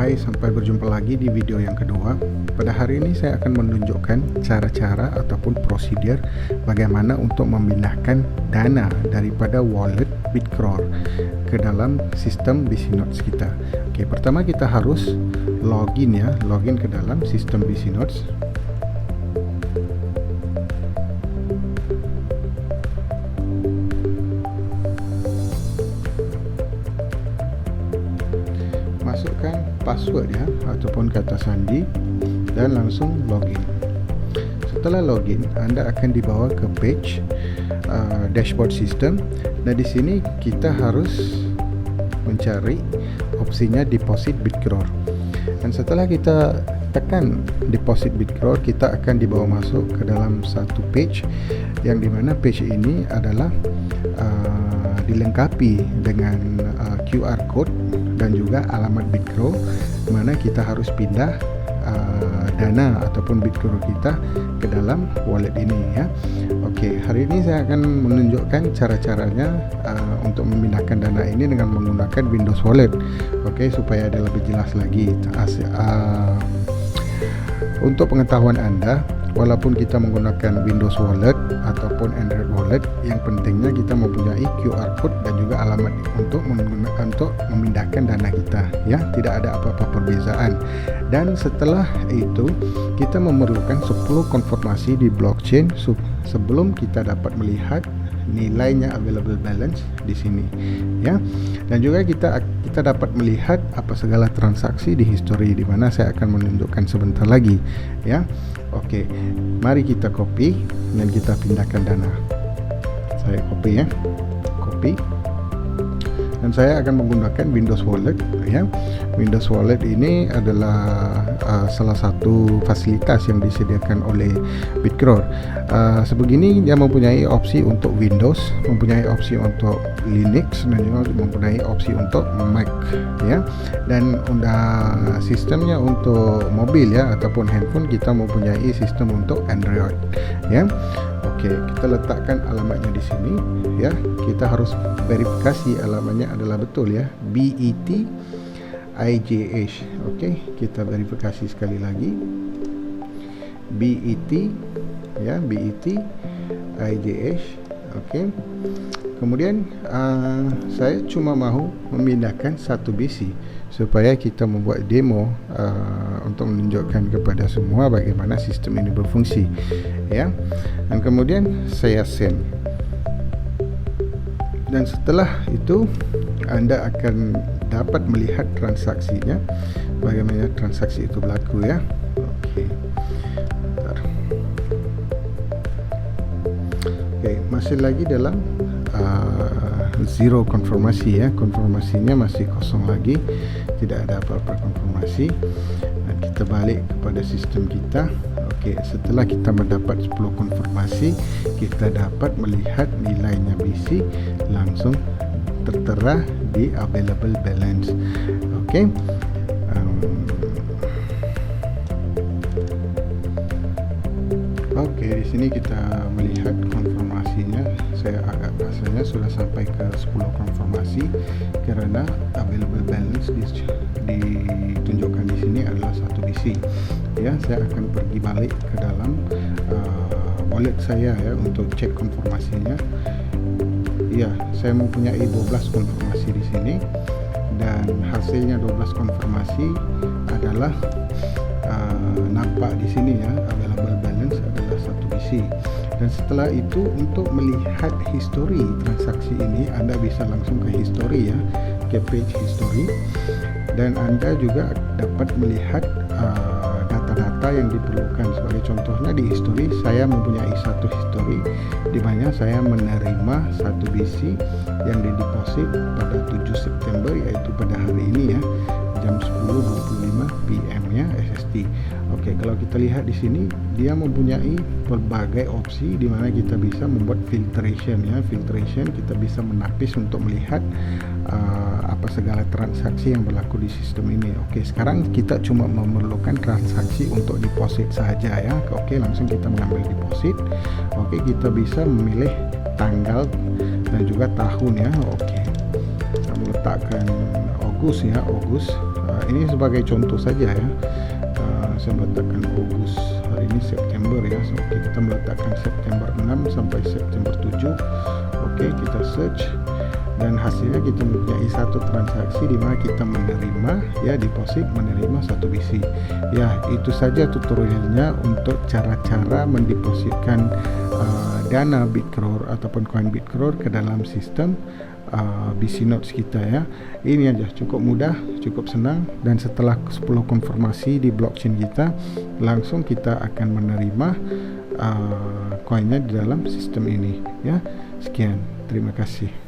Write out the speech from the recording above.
Hai, sampai berjumpa lagi di video yang kedua. Pada hari ini saya akan menunjukkan cara-cara ataupun prosedur bagaimana untuk memindahkan dana daripada wallet Bitcrow ke dalam sistem BCNotes kita. Oke, pertama kita harus login ke dalam sistem BCNotes. Masukkan password ataupun kata sandi dan langsung login. Setelah login, Anda akan dibawa ke page dashboard system. Nah, di sini kita harus mencari opsinya deposit Bitcrow. Dan setelah kita tekan deposit Bitcrow, kita akan dibawa masuk ke dalam satu page yang dimana page ini adalah dilengkapi dengan QR code dan juga alamat Bitcrow, mana kita harus pindah dana ataupun Bitcrow kita ke dalam wallet ini ya. Oke, hari ini saya akan menunjukkan cara-caranya untuk memindahkan dana ini dengan menggunakan Windows Wallet. Oke, supaya ada lebih jelas lagi. Untuk pengetahuan Anda, walaupun kita menggunakan Windows Wallet ataupun Android Wallet, yang pentingnya kita mempunyai QR code dan juga alamat untuk memindahkan dana kita ya. Tidak ada apa-apa perbezaan. Dan setelah itu kita memerlukan 10 konfirmasi di blockchain sebelum kita dapat melihat nilainya available balance di sini ya. Dan juga kita dapat melihat apa segala transaksi di history, di mana saya akan menunjukkan sebentar lagi ya. Oke, mari kita copy dan kita pindahkan dana. Saya copy ya, copy. Dan saya akan menggunakan Windows Wallet ya. Windows Wallet ini adalah salah satu fasilitas yang disediakan oleh Bitcrow. Sebegini dia mempunyai opsi untuk Windows, mempunyai opsi untuk Linux, dan juga mempunyai opsi untuk Mac ya. Dan sistemnya untuk mobil ya ataupun handphone, kita mempunyai sistem untuk Android ya. Oke, kita letakkan alamatnya di sini ya. Kita harus verifikasi alamatnya adalah betul ya, BET IJH. Oke, kita verifikasi sekali lagi, BET ya, BET IJH. Oke, kemudian saya cuma mahu memindahkan satu BC supaya kita membuat demo untuk menunjukkan kepada semua bagaimana sistem ini berfungsi ya. Dan kemudian saya send. Dan setelah itu Anda akan dapat melihat transaksinya, bagaimana transaksi itu berlaku ya. Oke. Oke, masih lagi dalam zero konfirmasi ya. Konfirmasinya masih kosong lagi, tidak ada apa-apa konfirmasi. Dan kita balik kepada sistem kita. Oke, setelah kita mendapat 10 konfirmasi, kita dapat melihat nilainya BC langsung tertera di available balance. Oke. Oke, di sini kita melihat konfirmasinya. Saya agak rasanya sudah sampai ke 10 konfirmasi karena available balance ditunjukkan di sini adalah 1 BC. Ya, saya akan pergi balik ke dalam wallet saya ya untuk cek konfirmasinya. Ya, saya mempunyai 12 konfirmasi di sini, dan hasilnya 12 konfirmasi adalah nampak di sini ya, available balance adalah 1 BC. Dan setelah itu untuk melihat history transaksi ini, Anda bisa langsung ke history ya, ke page history, dan Anda juga dapat melihat data-data yang diperlukan. Sebagai contohnya di history, saya mempunyai satu history di mana saya menerima 1 BC yang dideposit pada 7 September, yaitu pada hari ini ya, jam 10.25 PM ya, SST. Oke, kalau kita lihat di sini, dia mempunyai berbagai opsi di mana kita bisa membuat filtration ya. Filtration kita bisa menapis untuk melihat apa segala transaksi yang berlaku di sistem ini. Oke, sekarang kita cuma memerlukan transaksi untuk deposit saja ya. Oke, langsung kita mengambil deposit. Oke, kita bisa memilih tanggal dan juga tahun ya. Oke, kita meletakkan Agustus ya, Agustus Ini sebagai contoh saja ya. Saya meletakkan Agustus, hari ini September ya. So, kita meletakkan September 6 sampai September 7. Oke, kita search dan hasilnya kita mempunyai satu transaksi di mana kita menerima ya deposit, menerima 1 BC. Ya, itu saja tutorialnya untuk cara-cara mendepositkan dana Bitcrore ataupun koin Bitcrore ke dalam sistem BC Notes kita ya. Ini aja, cukup mudah, cukup senang, dan setelah 10 konfirmasi di blockchain kita, langsung kita akan menerima koinnya di dalam sistem ini ya. Sekian, terima kasih.